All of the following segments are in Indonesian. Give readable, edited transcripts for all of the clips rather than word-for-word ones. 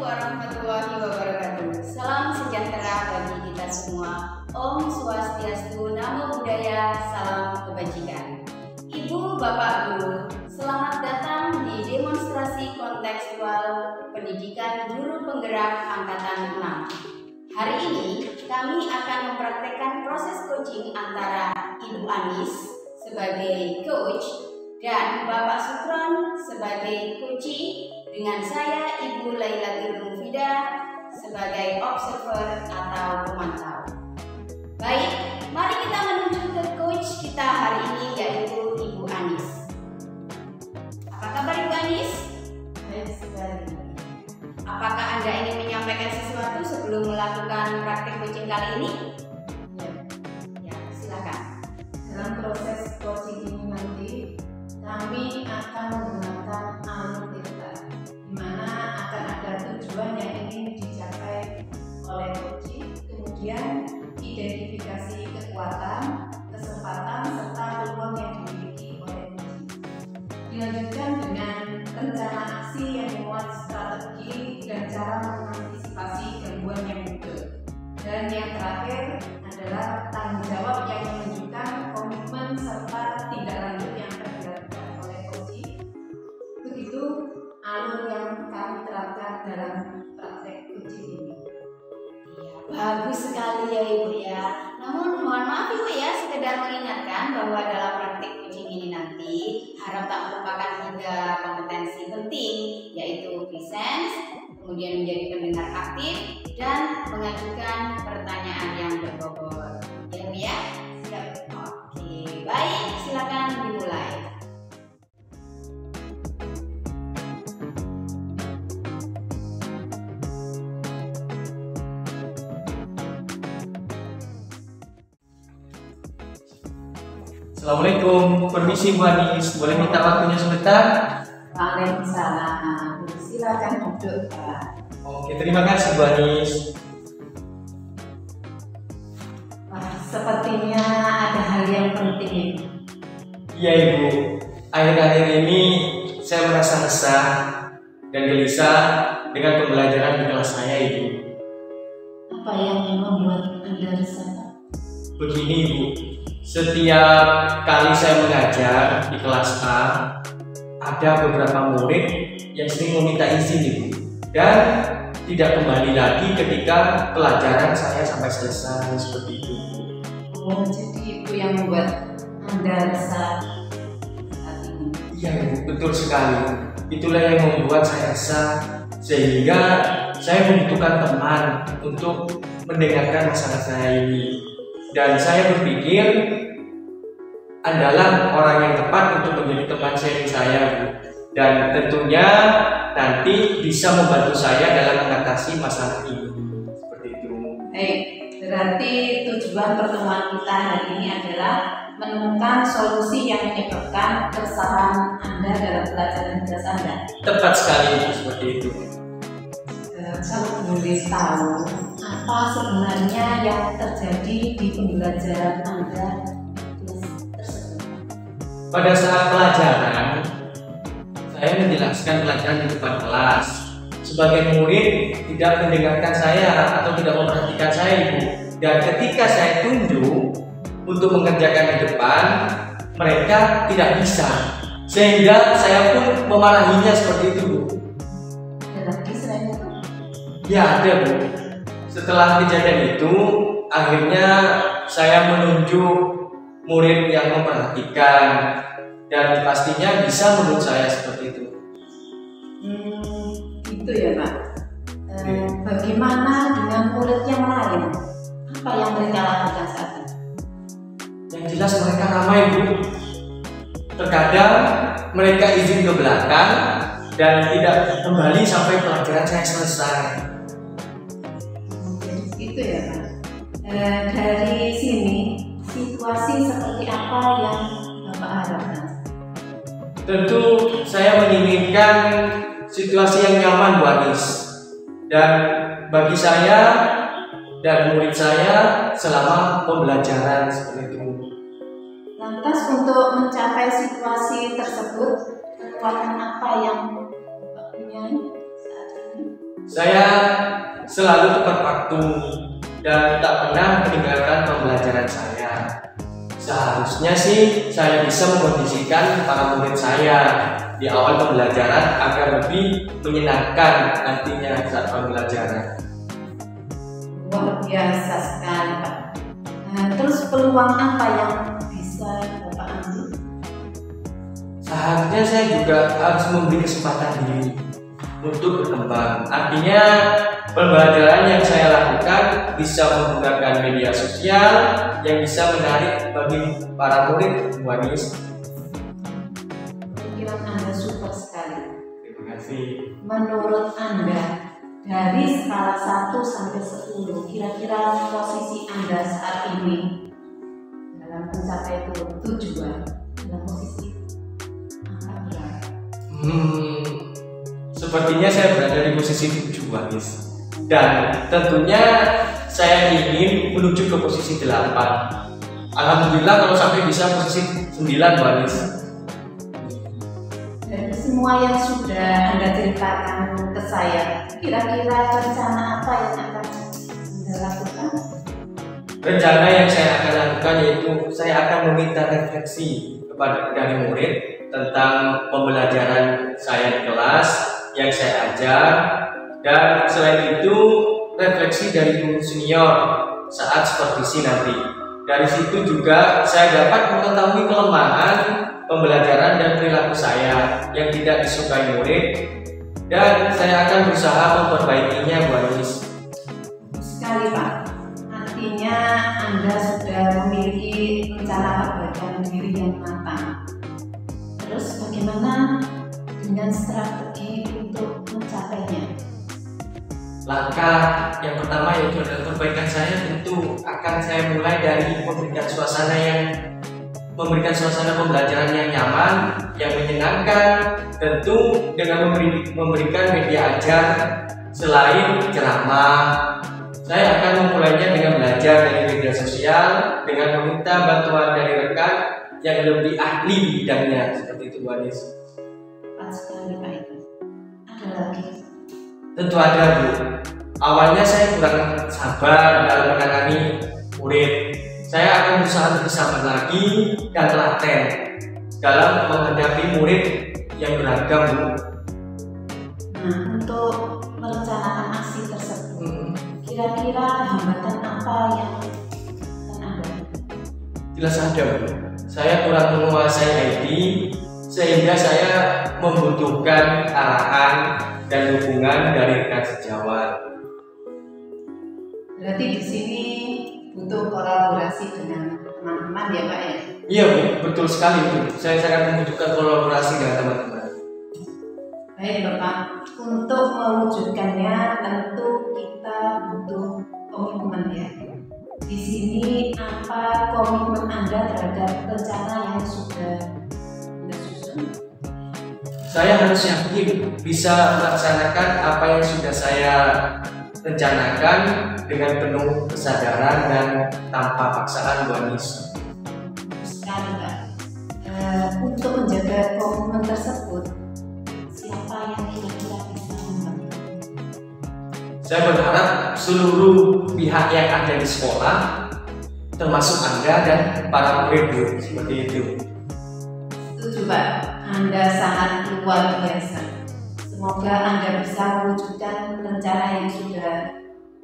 warahmatullahi wabarakatuh. Salam sejahtera bagi kita semua. Om Swastiastu, Namo Buddhaya, salam kebajikan. Ibu, Bapak, Guru, selamat datang di demonstrasi kontekstual pendidikan guru penggerak angkatan 6. Hari ini kami akan mempraktekkan proses coaching antara Ibu Anis sebagai coach dan Bapak Sukron sebagai coachee, dengan saya Ibu Laila Tirunfida sebagai observer atau pemantau. Baik, mari kita menuju ke coach kita hari ini, yaitu Ibu Anis. Apa kabar Ibu Anis? Baik sekali. Apakah Anda ingin menyampaikan sesuatu sebelum melakukan praktik coaching kali ini? Ya, silakan. Dalam proses coaching ini nanti kami akan menggunakan alur tirta, di mana akan ada tujuan yang ingin dicapai oleh coaching, kemudian identifikasi kekuatan, kesempatan, serta peluang yang dimiliki oleh coaching. Dilanjutkan dengan rencana aksi yang memuat strategi dan cara mengantisipasi gangguan yang muncul. Dan yang terakhir adalah tanggung jawab yang menunjukkan komitmen serta tindak lanjut yang akan dilakukan oleh coaching. Begitu alur yang kami terapkan dalam praktek coaching ini. Bagus sekali ya Ibu ya. Namun mohon maaf Ibu ya, sekedar mengingatkan bahwa dalam praktik coaching ini nanti harap tak melupakan 3 kompetensi penting, yaitu presence, kemudian menjadi pendengar aktif, dan mengajukan pertanyaan yang berbobot. Ya Bu ya? Siap? Oke, baik, silakan dimulai. Assalamualaikum, permisi Bu Anis, boleh minta waktunya sebentar? Waalaikumsalam. Silakan duduk Pak. Oke, terima kasih Bu Anis. Wah, sepertinya ada hal yang penting. Iya Ibu, akhir-akhir ini saya merasa resah dan gelisah dengan pembelajaran di kelas saya Ibu. Apa yang membuat Anda resah? Begini Ibu, setiap kali saya mengajar di kelas A, ada beberapa murid yang sering meminta izin Ibu, dan tidak kembali lagi ketika pelajaran saya sampai selesai, seperti itu. Oh, jadi itu yang membuat Anda resah saat ini. Iya Ibu, betul sekali. Itulah yang membuat saya resah, sehingga saya membutuhkan teman untuk mendengarkan masalah saya ini. Dan saya berpikir Andalah orang yang tepat untuk menjadi teman sharing saya, Bu. Dan tentunya nanti bisa membantu saya dalam mengatasi masalah ini. Seperti itu. Berarti tujuan pertemuan kita hari ini adalah menemukan solusi yang menyebabkan keresahan Anda dalam pelajaran kelas Anda. Tepat sekali Bu, seperti itu. Saya boleh tahu apa sebenarnya yang terjadi di pembelajaran Anda tersebut? Pada saat pelajaran, saya menjelaskan pelajaran di depan kelas. Sebagai murid tidak mendengarkan saya atau tidak memperhatikan saya Ibu. Dan ketika saya tunjuk untuk mengerjakan di depan, mereka tidak bisa. Sehingga saya pun memarahinya seperti itu Bu. Ada lagi selain itu? Ya ada Bu. Setelah kejadian itu, akhirnya saya menunjuk murid yang memperhatikan, dan pastinya bisa menurut saya seperti itu. Itu ya Pak. Bagaimana dengan murid yang lain? Apa yang mereka lakukan saat ini? Yang jelas mereka ramai Bu. Terkadang mereka izin ke belakang dan tidak kembali sampai pelajaran saya selesai. Itu ya Pak. Dari sini situasi seperti apa yang Bapak harapkan? Tentu saya menginginkan situasi yang nyaman Bu Anis, dan bagi saya dan murid saya selama pembelajaran, seperti itu. Lantas untuk mencapai situasi tersebut, kekuatan apa yang Bapak punya saat ini? Saya selalu tepat waktu dan tak pernah meninggalkan pembelajaran saya. Seharusnya sih saya bisa mengkondisikan para murid saya di awal pembelajaran agar lebih menyenangkan nantinya saat pembelajaran. Luar biasa sekali, Pak. Nah, terus peluang apa yang bisa Bapak ambil? Seharusnya saya juga harus memberi kesempatan diri untuk berkembang. Artinya pembelajaran yang saya lakukan bisa menggunakan media sosial yang bisa menarik bagi para murid Bu Anies. Pikiran Anda super sekali. Terima kasih. Menurut Anda, dari skala 1 sampai 10, kira-kira posisi Anda saat ini dalam mencapai tujuan dalam posisi angka berapa? Sepertinya saya berada di posisi 7, Bu Anies. Dan tentunya saya ingin menuju ke posisi 8. Alhamdulillah kalau sampai bisa posisi 9, Bu Anies. Dari semua yang sudah Anda ceritakan ke saya, kira-kira rencana apa yang akan Anda lakukan? Rencana yang saya akan lakukan yaitu saya akan meminta refleksi dari murid tentang pembelajaran saya di kelas yang saya ajar, dan selain itu refleksi dari guru senior saat supervisi nanti. Dari situ juga saya dapat mengetahui kelemahan pembelajaran dan perilaku saya yang tidak disukai murid, dan saya akan berusaha memperbaikinya, Bu Anies. Sekali, Pak. Artinya Anda sudah memiliki rencana perbaikan diri yang matang. Terus bagaimana dengan strategi untuk mencapainya? Langkah yang pertama yaitu adalah perbaikan saya tentu akan saya mulai dari memberikan suasana pembelajaran yang nyaman, yang menyenangkan, tentu dengan memberikan media ajar selain ceramah. Saya akan memulainya dengan belajar dari media sosial dengan meminta bantuan dari rekan yang lebih ahli di bidangnya, seperti itu, Bu Anies. Pas sekali, Pak. Ada lagi? Tentu ada, Bu. Awalnya saya kurang sabar dalam menangani murid. Saya akan berusaha lebih sabar lagi dan telaten dalam menghadapi murid yang beragam, Bu. Nah, untuk merencanakan aksi tersebut, kira-kira hambatan apa yang akan ada? Jelas ada, Bu. Saya kurang menguasai IT sehingga saya membutuhkan arahan dan dukungan dari rekan sejawat. Berarti di sini butuh kolaborasi dengan teman-teman ya, Pak ya? Iya, Bu, betul sekali, Bu. Saya sangat membutuhkan kolaborasi dengan teman-teman. Baik, Bapak. Untuk mewujudkannya tentu kita butuh komitmen ya. Di sini apa komitmen Anda terhadap rencana yang sudah Anda susun? Saya harus yakin bisa melaksanakan apa yang sudah saya rencanakan dengan penuh kesadaran dan tanpa paksaan, Bu Anies. Sekali, Pak. Untuk menjaga komitmen tersebut, siapa yang kira-kira bisa membantu? Saya berharap seluruh pihak yang ada di sekolah, termasuk Anda dan para murid, Bu, seperti itu. Setuju, Pak. Anda sangat luar biasa. Semoga Anda bisa mewujudkan rencana yang sudah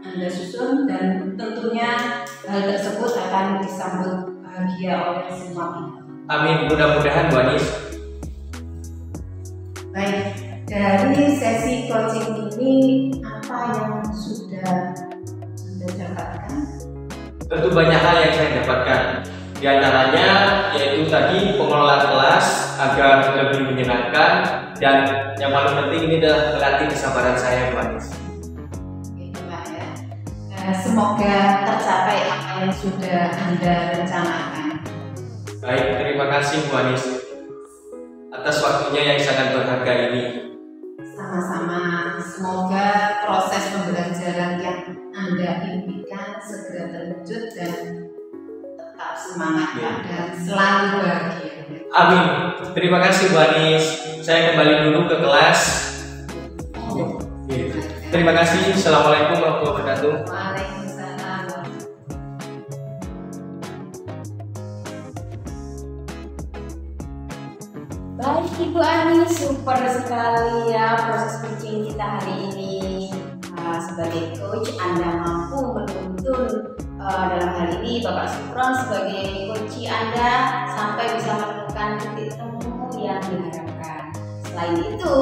Anda susun, dan tentunya hal tersebut akan disambut bahagia oleh semua pihak. Amin, mudah-mudahan, Bu Anies. Baik, dari sesi coaching ini apa yang sudah Anda dapatkan? Tentu banyak hal yang saya dapatkan. Di antaranya yaitu tadi pengelolaan kelas agar lebih menyenangkan, dan yang paling penting ini adalah melatih kesabaran saya, Bu Anies. Gitu, Pak ya. Semoga tercapai apa yang sudah Anda rencanakan. Baik, terima kasih, Bu Anies, atas waktunya yang sangat berharga ini. Sama-sama, semoga proses pembelajaran yang Anda impikan segera terwujud dan tetap semangat, Pak, dan selalu bahagia. Amin. Terima kasih, Bu Anies. Saya kembali dulu ke kelas. Oh, Gitu. Terima kasih. Assalamualaikum warahmatullahi wabarakatuh. Waalaikumsalam. Baik Ibu Ani, super sekali ya proses coaching kita hari ini. Sebagai coach Anda mampu menuntun dalam hal ini Bapak Supron sebagai coach Anda sampai bisa menemukan titik temu yang diharapkan. Selain itu,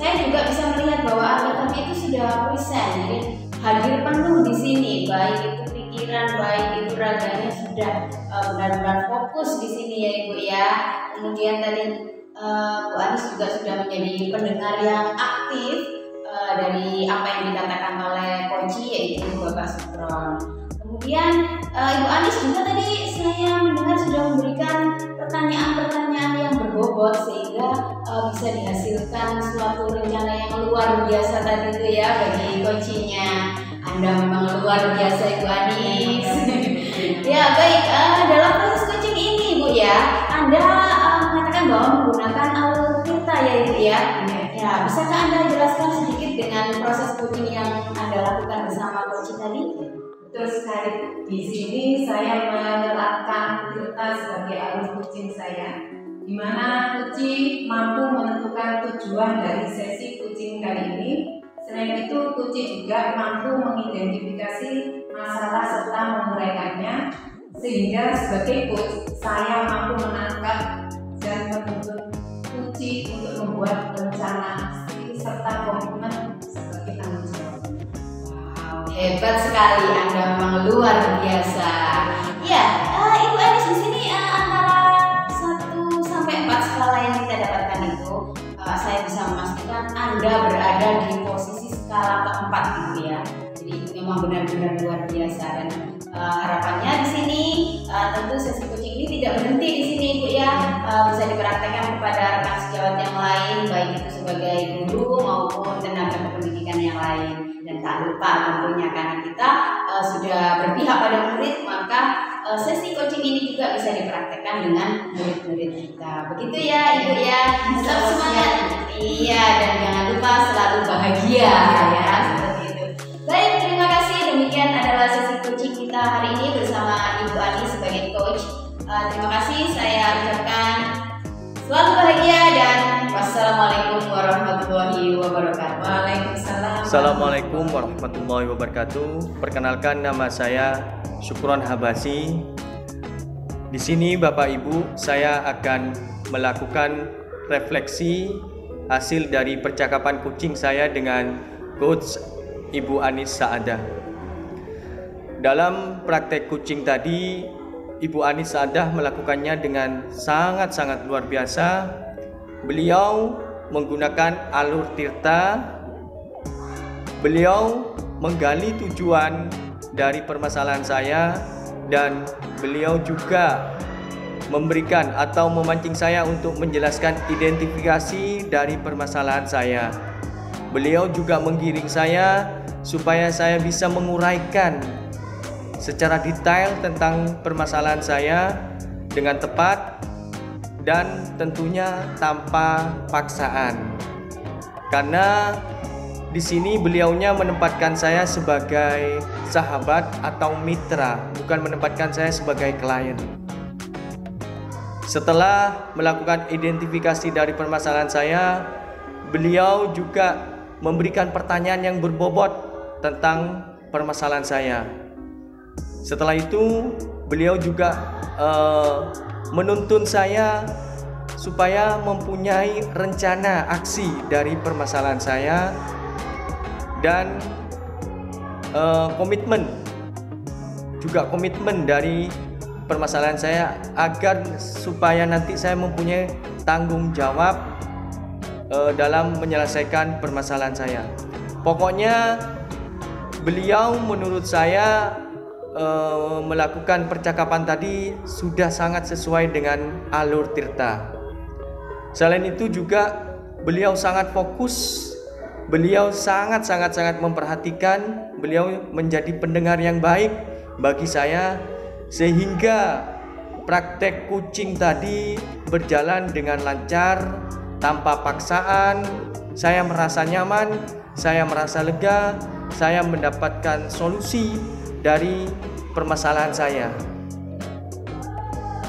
saya juga bisa melihat bahwa Anda tadi itu sudah present, jadi hadir penuh di sini, baik itu pikiran, baik itu raganya sudah benar-benar fokus di sini ya Ibu ya. Kemudian tadi Bu Anis juga sudah menjadi pendengar yang aktif dari apa yang dikatakan oleh Koci yaitu Bapak Supron. Kemudian Ibu Anis juga tadi saya mendengar sudah memberikan pertanyaan-pertanyaan yang berbobot sehingga bisa dihasilkan suatu rencana yang luar biasa tadi itu ya bagi Kocinya. Anda memang luar biasa Ibu Anis. Ya baik, dalam proses coaching ini Ibu ya, Anda mengatakan bahwa menggunakan alur tirta ya Ibu ya. Ya, bisakah Anda jelaskan sedikit dengan proses coaching yang Anda lakukan bersama Koci tadi? Betul sekali. Di sini saya menerapkan tirta sebagai alur coaching saya, di mana coaching mampu menentukan tujuan dari sesi coaching kali ini. Selain itu, coaching juga mampu mengidentifikasi masalah serta menguraikannya, sehingga sebagai coach saya mampu menangkap dan menuntun coaching untuk membuat rencana aksi serta komitmen sebagai tanggung jawab. Wow, hebat sekali, Anda memang luar biasa. Ya, Ibu Anis di sini antara 1 sampai 4 skala yang kita dapatkan itu, saya bisa memastikan Anda berada di posisi skala keempat gitu ya. Jadi itu memang benar-benar luar biasa dan harapannya di sini tentu sesi coaching ini tidak berhenti di sini Ibu ya, bisa dipraktekkan kepada rekan sejawat yang lain baik itu sebagai guru maupun tenaga pendidikan yang lain. Dan tak lupa tentunya karena kita sudah berpihak pada murid, maka sesi coaching ini juga bisa dipraktekkan dengan murid-murid kita. Begitu ya Ibu ya, tetap semangat. Iya, dan jangan lupa selalu bahagia ya, seperti itu. Baik, terima kasih. Demikian adalah sesi coaching kita hari ini bersama Ibu Ani sebagai coach. Terima kasih, saya ucapkan selalu bahagia dan wassalamualaikum warahmatullahi wabarakatuh. Waalaikumsalam. Assalamualaikum warahmatullahi wabarakatuh. Perkenalkan, nama saya Syukron Habasi. Di sini Bapak Ibu, saya akan melakukan refleksi hasil dari percakapan coaching saya dengan Coach Ibu Anis Saadah. Dalam praktek coaching tadi, Ibu Anis Saadah melakukannya dengan sangat-sangat luar biasa. Beliau menggunakan alur tirta. Beliau menggali tujuan dari permasalahan saya dan beliau juga memberikan atau memancing saya untuk menjelaskan identifikasi dari permasalahan saya. Beliau juga menggiring saya supaya saya bisa menguraikan secara detail tentang permasalahan saya dengan tepat dan tentunya tanpa paksaan. Karena di sini beliaunya menempatkan saya sebagai sahabat atau mitra, bukan menempatkan saya sebagai klien. Setelah melakukan identifikasi dari permasalahan saya, beliau juga memberikan pertanyaan yang berbobot tentang permasalahan saya. Setelah itu, beliau juga menuntun saya supaya mempunyai rencana aksi dari permasalahan saya dan komitmen dari permasalahan saya agar supaya nanti saya mempunyai tanggung jawab dalam menyelesaikan permasalahan saya. Pokoknya beliau menurut saya melakukan percakapan tadi sudah sangat sesuai dengan alur tirta. Selain itu juga beliau sangat fokus, beliau sangat memperhatikan, beliau menjadi pendengar yang baik bagi saya sehingga praktek coaching tadi berjalan dengan lancar, tanpa paksaan, saya merasa nyaman, saya merasa lega, saya mendapatkan solusi dari permasalahan saya.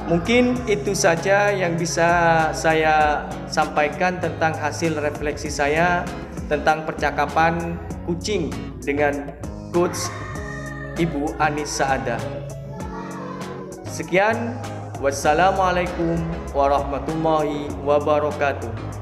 Mungkin itu saja yang bisa saya sampaikan tentang hasil refleksi saya tentang percakapan kucing dengan Coach Ibu Anis Saadah. Sekian, wassalamualaikum warahmatullahi wabarakatuh.